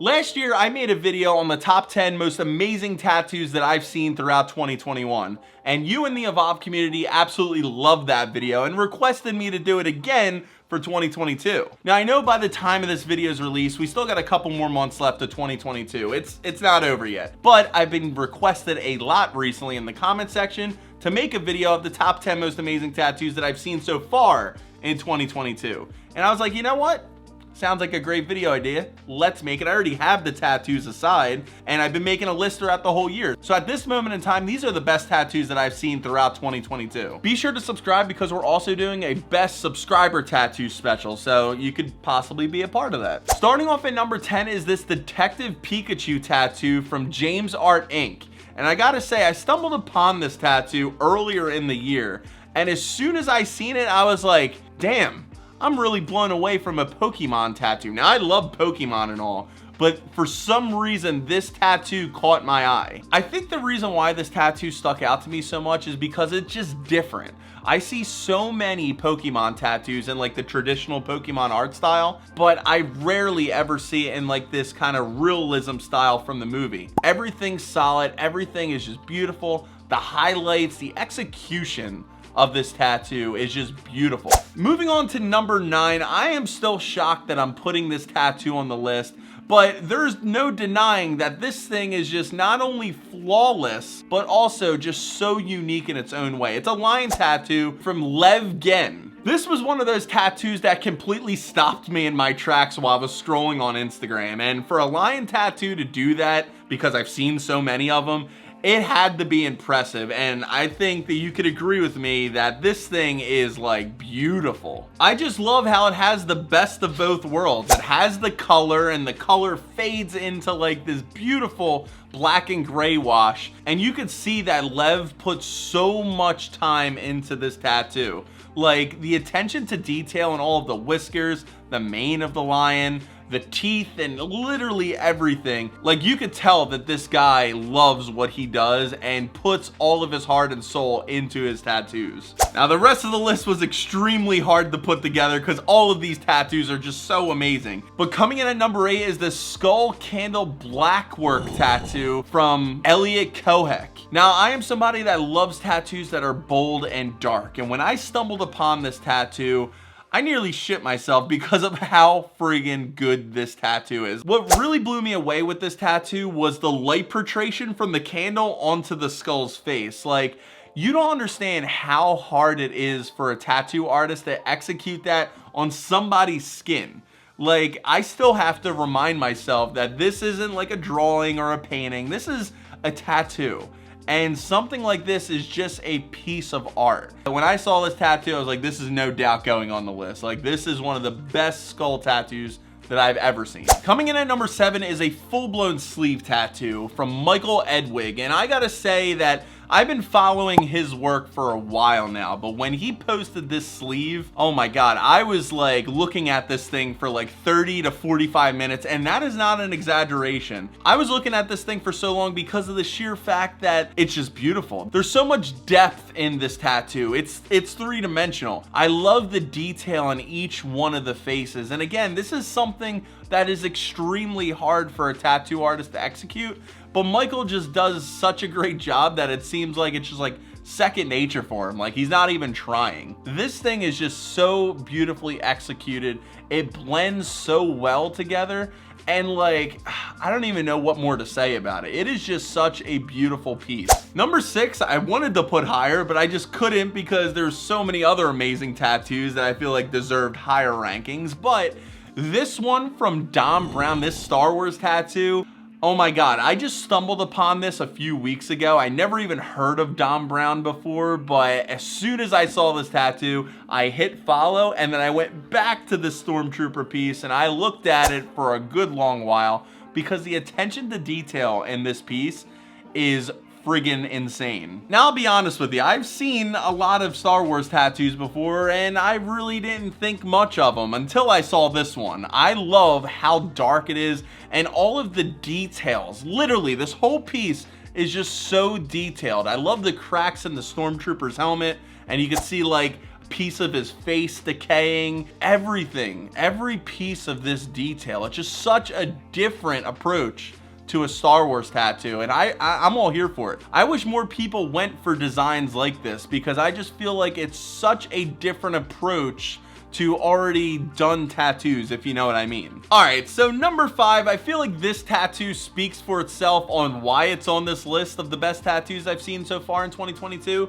Last year, I made a video on the top 10 most amazing tattoos that I've seen throughout 2021, and you in the Evolve community absolutely loved that video and requested me to do it again for 2022. Now, I know by the time of this video's release, we still got a couple more months left of 2022. It's not over yet, but I've been requested a lot recently in the comment section to make a video of the top 10 most amazing tattoos that I've seen so far in 2022. And I was like, you know what? Sounds like a great video idea. Let's make it. I already have the tattoos aside, and I've been making a list throughout the whole year. So at this moment in time, these are the best tattoos that I've seen throughout 2022. Be sure to subscribe because we're also doing a best subscriber tattoo special, so you could possibly be a part of that. Starting off at number 10 is this Detective Pikachu tattoo from James Art Inc. And I gotta say, I stumbled upon this tattoo earlier in the year, and as soon as I seen it, I was like, damn, I'm really blown away from a Pokemon tattoo. Now, I love Pokemon and all, but for some reason, this tattoo caught my eye. I think the reason why this tattoo stuck out to me so much is because it's just different. I see so many Pokemon tattoos in like the traditional Pokemon art style, but I rarely ever see it in like this kind of realism style from the movie. Everything's solid, everything is just beautiful. The highlights, the execution of this tattoo is just beautiful. Moving on to number 9, I am still shocked that I'm putting this tattoo on the list, but there's no denying that this thing is just not only flawless, but also just so unique in its own way. It's a lion tattoo from Lev Gen. This was one of those tattoos that completely stopped me in my tracks while I was scrolling on Instagram, and for a lion tattoo to do that, because I've seen so many of them, it had to be impressive, and I think that you could agree with me that this thing is like beautiful. I just love how it has the best of both worlds. It has the color, and the color fades into like this beautiful black and gray wash, and you could see that Lev put so much time into this tattoo. Like the attention to detail and all of the whiskers, the mane of the lion, the teeth, and literally everything. Like you could tell that this guy loves what he does and puts all of his heart and soul into his tattoos. Now the rest of the list was extremely hard to put together because all of these tattoos are just so amazing. But coming in at number 8 is the Skull Candle Blackwork tattoo from Elliot Kohek. Now I am somebody that loves tattoos that are bold and dark, and when I stumbled upon this tattoo, I nearly shit myself because of how friggin' good this tattoo is. What really blew me away with this tattoo was the light portrayal from the candle onto the skull's face. Like, you don't understand how hard it is for a tattoo artist to execute that on somebody's skin. Like, I still have to remind myself that this isn't like a drawing or a painting. This is a tattoo. And something like this is just a piece of art. When I saw this tattoo, I was like, this is no doubt going on the list. Like, this is one of the best skull tattoos that I've ever seen. Coming in at number 7 is a full-blown sleeve tattoo from Michael Edwig. And I gotta say that I've been following his work for a while now, but when he posted this sleeve, oh my God, I was like looking at this thing for like 30 to 45 minutes, and that is not an exaggeration. I was looking at this thing for so long because of the sheer fact that it's just beautiful. There's so much depth in this tattoo. It's three-dimensional. I love the detail on each one of the faces. And again, this is something that is extremely hard for a tattoo artist to execute, but Michael just does such a great job that it seems like it's just like second nature for him. Like he's not even trying. This thing is just so beautifully executed. It blends so well together, and like, I don't even know what more to say about it. It is just such a beautiful piece. Number 6, I wanted to put higher, but I just couldn't because there's so many other amazing tattoos that I feel like deserved higher rankings. But this one from Dom Brown, this Star Wars tattoo, oh my God, I just stumbled upon this a few weeks ago. I never even heard of Dom Brown before, but as soon as I saw this tattoo, I hit follow, and then I went back to the Stormtrooper piece and I looked at it for a good long while because the attention to detail in this piece is friggin' insane. Now, I'll be honest with you, I've seen a lot of Star Wars tattoos before, and I really didn't think much of them until I saw this one. I love how dark it is and all of the details. Literally, this whole piece is just so detailed. I love the cracks in the Stormtrooper's helmet, and you can see like piece of his face decaying, everything, every piece of this detail. It's just such a different approach to a Star Wars tattoo, and I'm all here for it. I wish more people went for designs like this because I just feel like it's such a different approach to already done tattoos, if you know what I mean. All right, so number 5, I feel like this tattoo speaks for itself on why it's on this list of the best tattoos I've seen so far in 2022.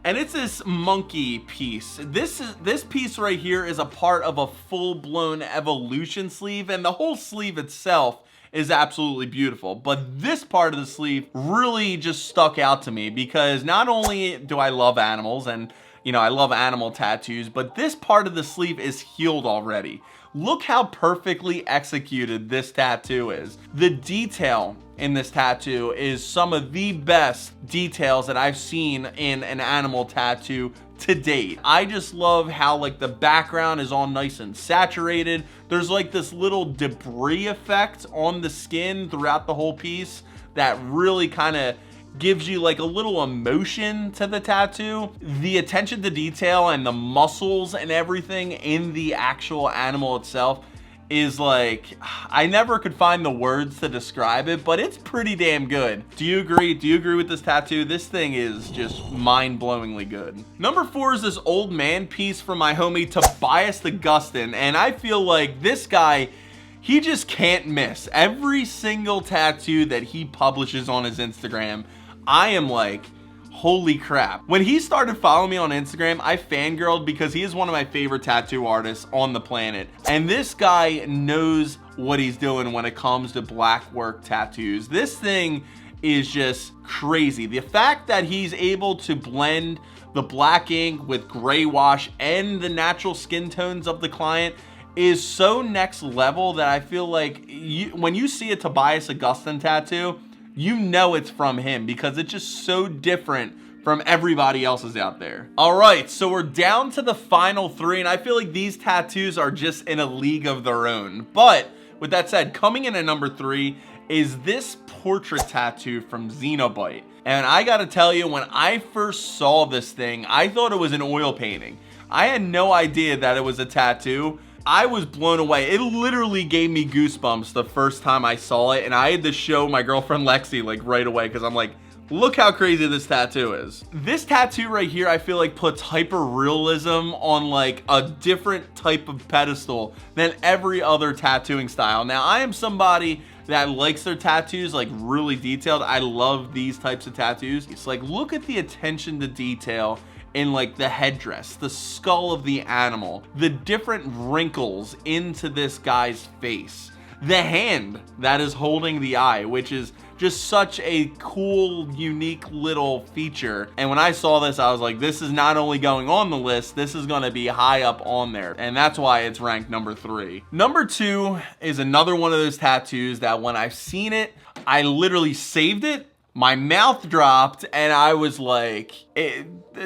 And it's this monkey piece. This piece right here is a part of a full-blown evolution sleeve, and the whole sleeve itself is absolutely beautiful. But this part of the sleeve really just stuck out to me because not only do I love animals, and you know, I love animal tattoos, but this part of the sleeve is healed already. Look how perfectly executed this tattoo is. The detail in this tattoo is some of the best details that I've seen in an animal tattoo to date. I just love how like the background is all nice and saturated. There's like this little debris effect on the skin throughout the whole piece that really kind of gives you like a little emotion to the tattoo. The attention to detail and the muscles and everything in the actual animal itself is like, I never could find the words to describe it, but it's pretty damn good. Do you agree? Do you agree with this tattoo? This thing is just mind-blowingly good. Number 4 is this old man piece from my homie Tobias Augustin, and I feel like this guy, he just can't miss. Every single tattoo that he publishes on his Instagram, I am like, holy crap. When he started following me on Instagram, I fangirled because he is one of my favorite tattoo artists on the planet. And this guy knows what he's doing when it comes to black work tattoos. This thing is just crazy. The fact that he's able to blend the black ink with gray wash and the natural skin tones of the client is so next level that I feel like when you see a Tobias Augustin tattoo, you know it's from him because it's just so different from everybody else's out there. All right, so we're down to the final 3, and I feel like these tattoos are just in a league of their own. But with that said, coming in at number 3 is this portrait tattoo from Xenobite. And I gotta tell you, when I first saw this thing, I thought it was an oil painting. I had no idea that it was a tattoo. I was blown away. It literally gave me goosebumps the first time I saw it, and I had to show my girlfriend Lexi like right away because I'm like, look how crazy this tattoo is. This tattoo right here, I feel like puts hyper realism on like a different type of pedestal than every other tattooing style. Now, I am somebody that likes their tattoos like really detailed. I love these types of tattoos. It's like, look at the attention to detail in like the headdress, the skull of the animal, the different wrinkles into this guy's face, the hand that is holding the eye, which is just such a cool, unique little feature. And when I saw this, I was like, this is not only going on the list, this is gonna be high up on there. And that's why it's ranked number 3. Number 2 is another one of those tattoos that when I've seen it, I literally saved it, my mouth dropped, and I was like,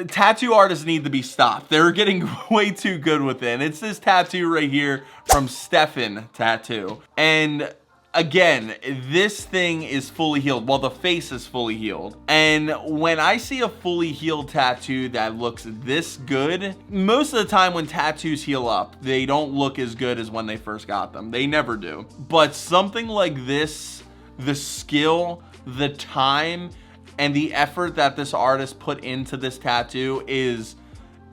tattoo artists need to be stopped. They're getting way too good with it. And it's this tattoo right here from Stefan Tattoo. And again, this thing is fully healed. Well, the face is fully healed. And when I see a fully healed tattoo that looks this good, most of the time when tattoos heal up, they don't look as good as when they first got them. They never do. But something like this, the skill, the time, and the effort that this artist put into this tattoo is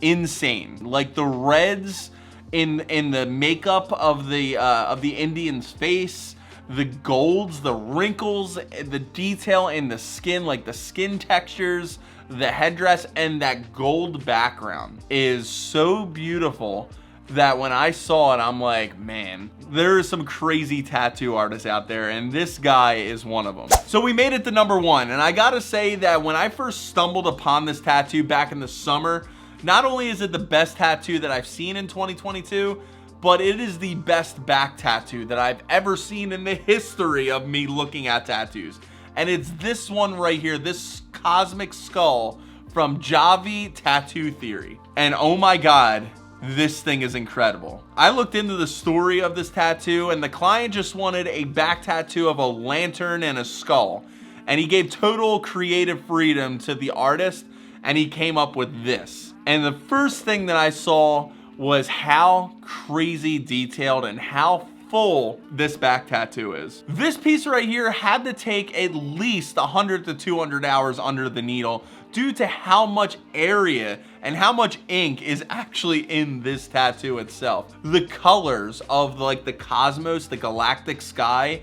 insane. Like the reds in the makeup of the Indian's face, the golds, the wrinkles, the detail in the skin, like the skin textures, the headdress, and that gold background is so beautiful that when I saw it, I'm like, man, there are some crazy tattoo artists out there, and this guy is one of them. So we made it to number 1, and I gotta say that when I first stumbled upon this tattoo back in the summer, not only is it the best tattoo that I've seen in 2022, but it is the best back tattoo that I've ever seen in the history of me looking at tattoos. And it's this one right here, this cosmic skull from Javi Tattoo Theory. And oh my God, this thing is incredible. I looked into the story of this tattoo, and the client just wanted a back tattoo of a lantern and a skull. And he gave total creative freedom to the artist, and he came up with this. And the first thing that I saw was how crazy detailed and how full this back tattoo is. This piece right here had to take at least 100 to 200 hours under the needle due to how much area and how much ink is actually in this tattoo itself. The colors of like the cosmos, the galactic sky,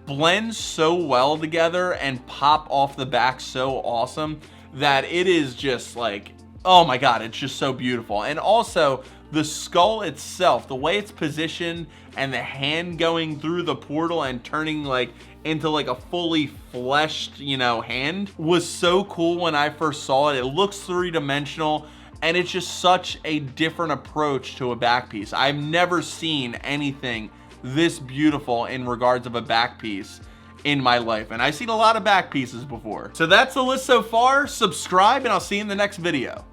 blend so well together and pop off the back so awesome that it is just like, oh my god, it's just so beautiful. And also the skull itself, the way it's positioned and the hand going through the portal and turning like into like a fully fleshed, you know, hand was so cool when I first saw it. It looks three-dimensional and it's just such a different approach to a back piece. I've never seen anything this beautiful in regards of a back piece in my life, and I've seen a lot of back pieces before. So that's the list so far. Subscribe and I'll see you in the next video.